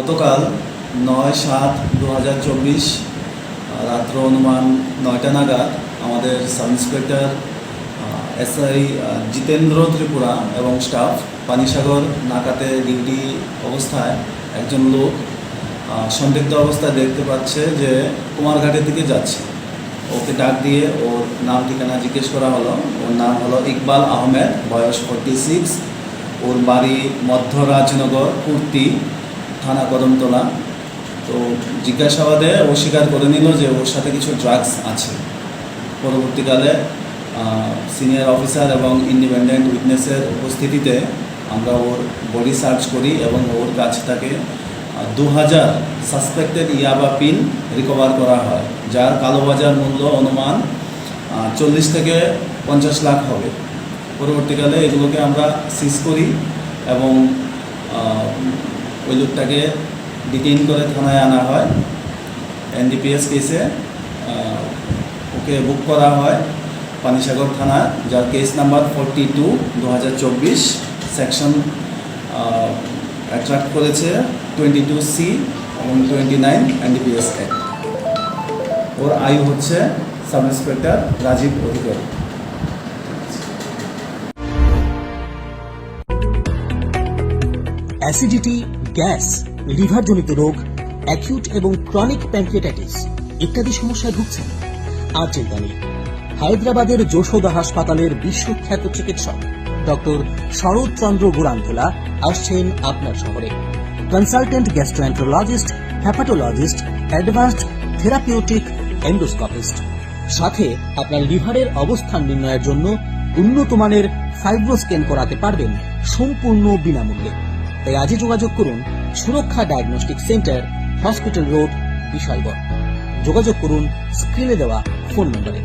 গতকাল 9/7/2024 রাত্র অনুমান 9টা নাগাদ আমাদের sub inspector SI Jitendra Tripura এবং স্টাফ পানিসাগর নাকাতে ডিউটি অবস্থায় একজন লোক সন্দিগ্ধ অবস্থায় দেখতে পাচ্ছে যে কুমারঘাটের দিকে যাচ্ছে। ওকে ডাক দিয়ে ওর নাম ঠিকানা জিজ্ঞেস করা হলো। ওর নাম হলো ইকবাল আহমেদ, বয়স 46, ওর বাড়ি মধ্য রাজনগর, কুর্তি থানা কদমতলা। তো জিজ্ঞাসাবাদে ও স্বীকার করে নিল যে ওর সাথে কিছু ড্রাগস আছে। পরবর্তীকালে সিনিয়র অফিসার এবং ইন্ডিপেন্ডেন্ট উইটনেসের উপস্থিতিতে আমরা ওর বডি সার্চ করি এবং ওর কাছ থেকে 2000 সাসপেক্টেড ইয়াবা পিন রিকভার করা হয়, যার কালোবাজার মূল্য অনুমান 40 থেকে 50 লাখ হবে। পরবর্তীকালে এগুলোকে আমরা সিজ করি এবং ওই লোকটাকে ডিটেইন করে থানায় আনা হয়। NDPS কেসে ওকে বুক করা হয় পানিসাগর থানা, যার কেস নাম্বার 42/2024, সেকশন অ্যাট্রাক্ট করেছে 22C এবং 29 NDPS অ্যাক্ট। ওর আয়ু হচ্ছে সাব ইন্সপেক্টর রাজীব অধিকারী। অ্যাসিডিটি, গ্যাস, লিভারজনিত রোগ, অ্যাকিউট এবং ক্রনিক প্যানক্রিয়াটাইটিস ইত্যাদি সমস্যায় ভুগছেন? আর চিন্তা নেই, হায়দ্রাবাদের যশোদা হাসপাতালের বিশ্বখ্যাত চিকিৎসক ডক্টর শরৎচন্দ্র গুরান্ধোলা আসছেন আপনার শহরে। Consultant gastroenterologist, hepatologist, advanced therapeutic endoscopist, সাথে আপনার লিভারের অবস্থান নির্ণয়ের জন্য উন্নত মানের ফাইব্রোস্ক্যান করাতে পারবেন সম্পূর্ণ বিনামূল্যে। তাই আজই যোগাযোগ করুন সুরক্ষা diagnostic centre, hospital road, Bishalgarh. যোগাযোগ করুন স্ক্রিনে দেওয়া ফোন নম্বরে।